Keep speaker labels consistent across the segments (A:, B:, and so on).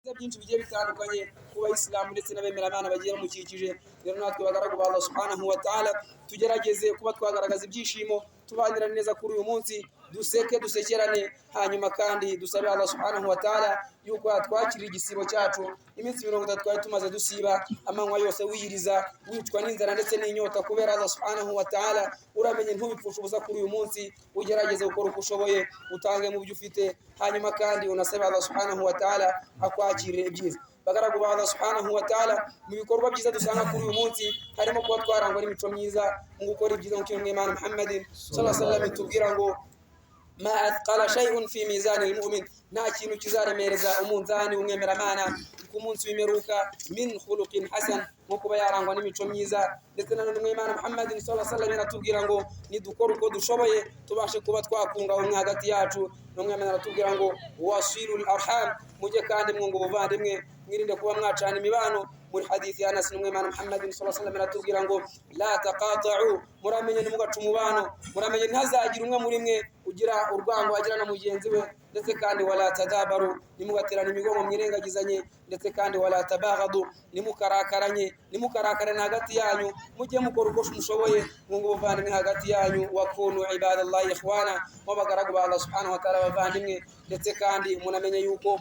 A: byinshi bigiye bitandukanye ku bayisilamu ndetse n'abemeramana bagiye bamukikije. Rero natwe bagaragu ba Allah subhanahu wa ta'ala tugerageze kuba twagaragaza ibyishimo, tubanira neza kuri uyu munsi, duseke dusekerane, hanyuma kandi dusabe Allah subhanahu wa ta'ala yuko twakira igisibo cyacu. Iminsi 30 twari tumaze dusiba, amanywa yose wiyiriza, wicwa n'inzara ndetse n'inyota kubera Allah subhanahu wa ta'ala. Uramenye ntubipfusha ubusa kuri uyu munsi, ugerageze gukora uko ushoboye, utange mu byo ufite, hanyuma kandi unasabe Allah subhanahu wa ta'ala akwakirire ibyiza. Bagaragu ba Allah subhanahu wa ta'ala, mu bikorwa byiza dusanga kuri uyu munsi harimo kuba twarangwa n'imico myiza mu gukora ibyiza nk'uko Imana Muhammad sallallahu alaihi wasallam tubwira ngo ma athqala shay'un fi mizan al-mu'min, nta kintu kizaremereza umunzani w'umwemeramana ku munsi w'imperuka min khuluqin hasan, nko kuba yarangwa n'imico myiza. Ndetse na none Imana Muhammad sallallahu alaihi wasallam aratubwira ngo nidukora uko dushoboye tubashe kuba twakunga umwe hagati yacu. N'umwemerera aratubwira ngo wasilul arham, mujye kandi mwunga ubuvandimwe, mwirinde kuba mwacana imibano. Muri hadithi ya Anas n'umwemana Muhammad sallallahu alaihi wasallam aratubwira ngo la taqata'u, muramenye ntimugaca umubano, muramenye ntazagira umwe muri mwe ugira urwango agira na mugenzi we, ndetse kandi wala tadabaru, nimugaterana imigongo mwirengagizanye, ndetse kandi wala tabaghadu, nimukarakarane hagati yanyu, mujye mukora uko mushoboye mwunga ubuvandimwe hagati yanyu. Wakunu ibadallahi ikhwana, mubagaragu ba Allah subhanahu wa ta'ala bavandimwe. Ndetse kandi munamenye yuko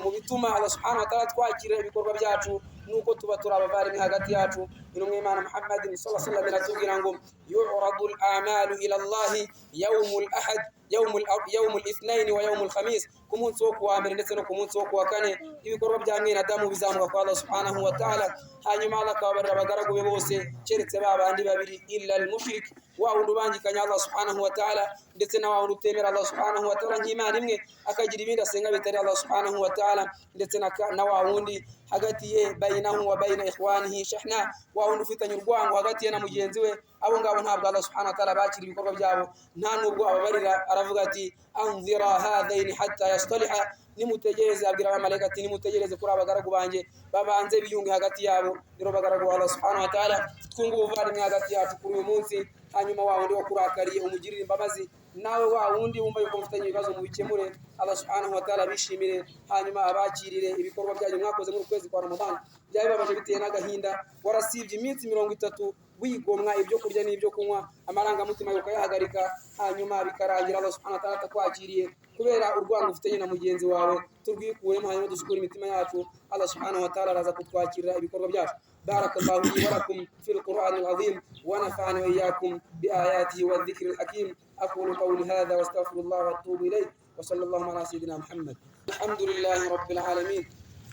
A: mu bituma Allah subhanahu wa ta'ala twakira ibikorwa byacu nuko tuba turabavandimwe hagati yacu. Intumwa Imana Muhammad sallallahu alaihi wasallam aratubwira ngo yu'radu al-a'malu ila Allah yawmul ahad yawmul ithnain wa yawmul khamis, ku munsi wo kuwa mbere ndetse no ku munsi wo kuwa kane ibikorwa bya mwene Adamu bizamuka kwa Allah subhanahu wa ta'ala. Hanyuma Allah akababarira abagaragu be bose keretse babandi babiri, illa al-mushrik, wa wundi ubangikanya Allah subhanahu wa ta'ala, ndetse na wa wundi utemera Allah subhanahu wa ta'ala nk'Imana imwe, akagira ibindi asenga bitari Allah subhanahu wa ta'ala, ndetse na wa wundi hagati ye bainahu wa baina ikhwanihi shahna, wa wundi ufitanye urwango hagati ye na mugenzi we. Abo ngabo ntabwo Allah subhanahu wa ta'ala bakira ibikorwa byabo, nta nubwo ababarira. Aravuga ati anzira hadaini hatta yastaliha, nimutegereze, abwira abamaleka ati nimutegereze kuri abagaragu banje babanze biyunge hagati yabo. Rero bagaragu Allah subhanahu wa ta'ala twunga ubuvandimwe hagati yacu kuri uyu munsi, hanyuma wa wundi wakurakariye umugirire imbabazi, nawe wa wundi wumva yuko mufitanye ibibazo mu bikemure. Allah subhanahu wa ta'ala bishimire, hanyuma abakirire ibikorwa byanyu mwakoze mu kwezi kwa Ramadan. Byaje babaje biteye n'agahinda, warasivye iminsi 30 wigomwa ibyo kurya n'ibyo kunywa, amarangamutima yokayahagarika, hanyuma bikarangira Allah subhanahu wa ta'ala atakwakiriye kubera urwango ufitanye na mugenzi wawe. Turwikuremo hanyuma dusukure imitima yacu. Allah subhanahu wa ta'ala araza kutwakirira ibikorwa byacu. Barakallahu li wa lakum fil Qur'anil azim wa nafa'ani wa iyyakum bi ayatihi wa dhikril hakim. Aqulu qawli hadha wa astaghfirullah wa atubu ilayh wa sallallahu ala sayyidina Muhammad. Alhamdulillahi rabbil alamin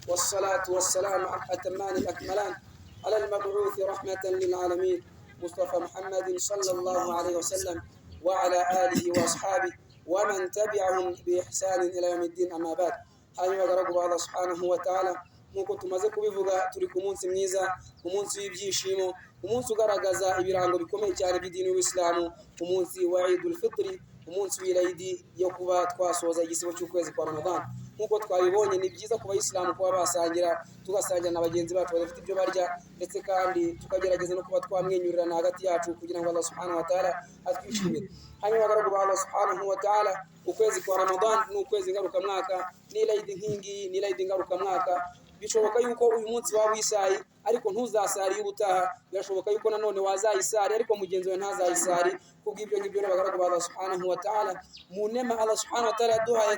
A: wassalatu wassalamu ala atammanil akmalan على المبعوث رحمة للعالمين مصطفى محمد صلى الله عليه وسلم وعلى آله وأصحابه ومن تبعهم بإحسان إلى يوم الدين. أما بعد, hanyuma bagaragu ba Allah subhanahu wa ta'ala, nkuko tumaze kubivuga, turi ku munsi mwiza, umunsi w'ibyishimo, umunsi ugaragaza ibirango bikomeye cyane by'idini y'Islamu, umunsi wa Eidul Fitr, umunsi w'Eid yo kuba twasoza igisibo cy'ukwezi kwa Ramadan. Nkuko twabibonye, ni byiza ku bayisilamu kuba basangira, tugasangira na bagenzi bacu badafite ibyo barya, ndetse kandi tukagerageza no kuba twamwenyurirana hagati yacu kugira ngo Allah subhanahu wa ta'ala atwishimire. Hanyuma bagaragu ba Allah subhanahu wa ta'ala, ukwezi kwa Ramadan ni ukwezi ngarukamwaka, ni Eid nkingi, ni Eid ngarukamwaka. Bishoboka yuko uyu munsi waba wisayi ariko ntuzasari ubutaha, birashoboka yuko nanone wazayisari ariko mugenzi we ntazayisari. Kubw'ibyo ngibyo bagaragu ba Allah subhanahu wa ta'ala, mu nema Allah subhanahu wa ta'ala duhaye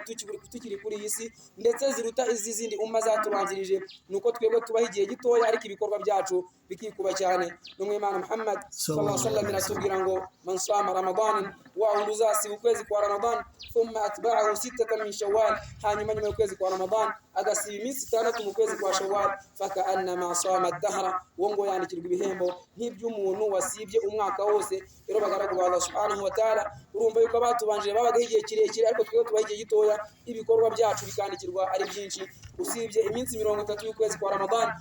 A: tukiri kuri iyi si ndetse ziruta izi zindi umma zatubanzirije, nuko twebwe tubaho igihe gitoya ariko ibikorwa byacu bikikuba cyane. N'umwe Imana Muhammad sallallahu alaihi wasallam aratubwira ngo man sama Ramadan, wa wundi uzasiba ukwezi kwa Ramadan, thumma atba'ahu 6 min Shawwal, hanyuma nyuma y'ukwezi kwa Ramadan agasiba iminsi 6 mu kwezi kwa Shawwal, faka annama sama ad-dahra, wongo yandikirwa ibihembo nk'iby'umuntu wasibye umwaka wose. Rero bagaragu ba Allah subhanahu wa ta'ala, urumva yuko batubanje babaga igihe kirekire ariko twebwe tubaho igihe gitoya, ibikorwa byacu bikandikirwa ari byinshi. Usibye iminsi 30 y'ukwezi kwa Ramadan,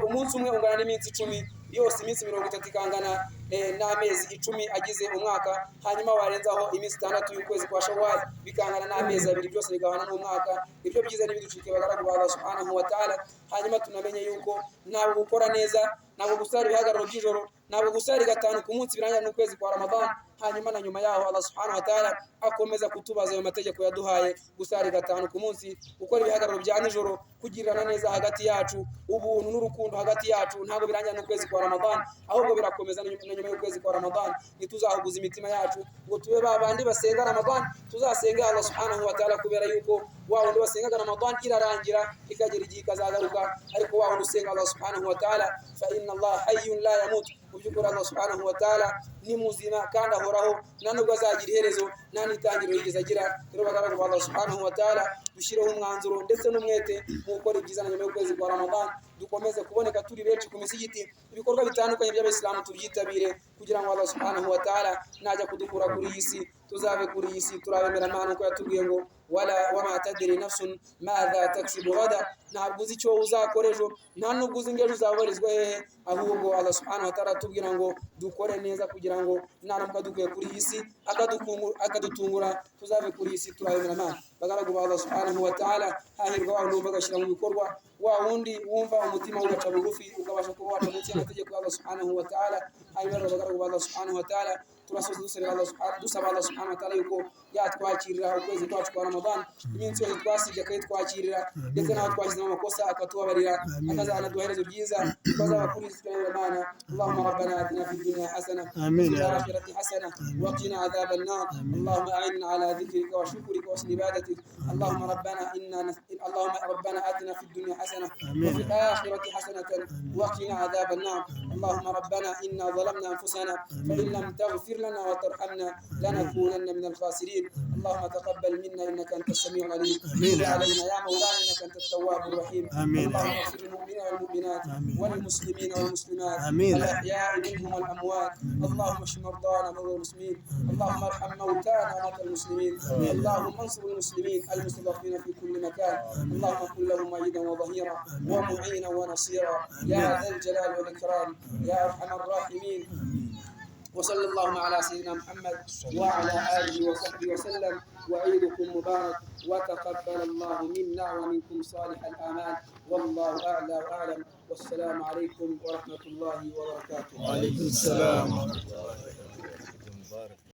A: umunsi umwe ungana n'iminsi 10 yose, iminsi 30 ikangana n'amezi 10 agize umwaka. Hanyuma warenzaho iminsi 6 y'ukwezi kwa Shawwal bikangana n'amezi 2, byose bigabana n'umwaka. Ibyo byiza nibiducike bagaragu ba Allah subhanahu wa ta'ala. Hanyuma tunamenye yuko ntabwo gukora neza, ntabwo gusara ibihagararo by'ijoro, ntabwo gusari gatanu ku munsi birangira n'ukwezi kwa Ramadhan hanyuma na nyuma yaho Allah subhanahu wa ta'ala akomeza kutubaza ayo mategeko yaduhaye gusari gatanu ku munsi gukora ibihagararo bya nijoro kugirana neza hagati yacu ubuntu n'urukundo hagati yacu ntabwo birangira n'ukwezi kwa Ramadhan ahubwo birakomeza na nyuma y'ukwezi kwa Ramadhan ntituzahuguza imitima yacu ngo tube babandi basenga Ramadhan tuzasenga Allah subhanahu wa ta'ala kubera yuko wa wundi basenga Ramadhan irarangira ikagera igihe ikazagaruka ariko wa wundi usenga Allah subhanahu wa ta'ala fa inna Allah hayyun la yamut ubyukuri Allah subhanahu wa ta'ala ni muzima kandi ahoraho nta nubwo azagira iherezo nta n'itangiriro yigeze agira rero bagaragu Allah subhanahu wa ta'ala dushireho umwanzuro ndetse n'umwete mu gukora ibyiza na nyuma y'ukwezi kwa Ramadhan dukomeze kuboneka turi benshi ku misigiti ibikorwa bitandukanye by'abayisilamu tubyitabire kugira ngo Allah subhanahu wa ta'ala najya kudukura kuri iyi si tuzabe kuri iyi si turabemera Imana uko yatubwiye ngo wama tadri nafsun madha taksibu gada ntabwo uzi icyo uzakora ejo nta nubwo uzi ngo uzabarizwa hehe ahubwo Allah subhanahu wa ta'ala atubwira ngo dukore neza kugira ngo naramuka dukuye kuri iyi si akadutungura tuzabe kuri iyi si turabemera Imana bagaragu Allah subhanahu wa ta'ala hahirwa wa wundi bagashyira mu bikorwa wa wundi wumva umutima ugaca bugufi ukabasha kuba waca munsi y'amategeko ya Allah subhanahu wa ta'ala hanyuma bagaragu Allah subhanahu wa ta'ala turasoza dusaba Allah subhanahu wa ta'ala yuko yatwakirira ukwezi kwacu kwa Ramadhan iminsi yose twasibye akayitwakirira ndetse naho twashyize mu makosa akatubabarira akazanaduhereza byiza twazabakurikirana Imana Allahumma rabbana atina fid dunya hasana wa fil akhirati hasana wa qina adhaban nar Allahumma a'inna ala dhikrika wa shukrika wa husni ibadatik Allahumma rabbana atina fid dunya hasana wa fil akhirati hasanatan wa qina adhaban nar Allahumma rabbana inna zalamna anfusana fa in lam taghfir لنا وترحمنا لنكونن من الخاسرين اللهم تقبل منا انك انت السميع العليم وتب علينا يا مولانا انك انت التواب الرحيم اللهم اغفر للمؤمنين والمؤمنات والمسلمين والمسلمات الاحياء منهم والاموات اللهم اشف مرضانا ومرضى المسلمين اللهم ارحم موتانا وموتى المسلمين اللهم انصر المسلمين المستضعفين في كل مكان اللهم كن لهم مؤيدا وظهيرا ومعينا ونصيرا يا ذا الجلال والاكرام يا ارحم الراحمين وصلى اللهم على سيدنا محمد وعلى آله وصحبه وسلم وعيدكم مبارك وتقبل الله منا ومنكم صالح الآمال والله أعلى وأعلم والسلام عليكم ورحمة الله وبركاته.
B: وعليكم السلام ورحمة الله وبركاته.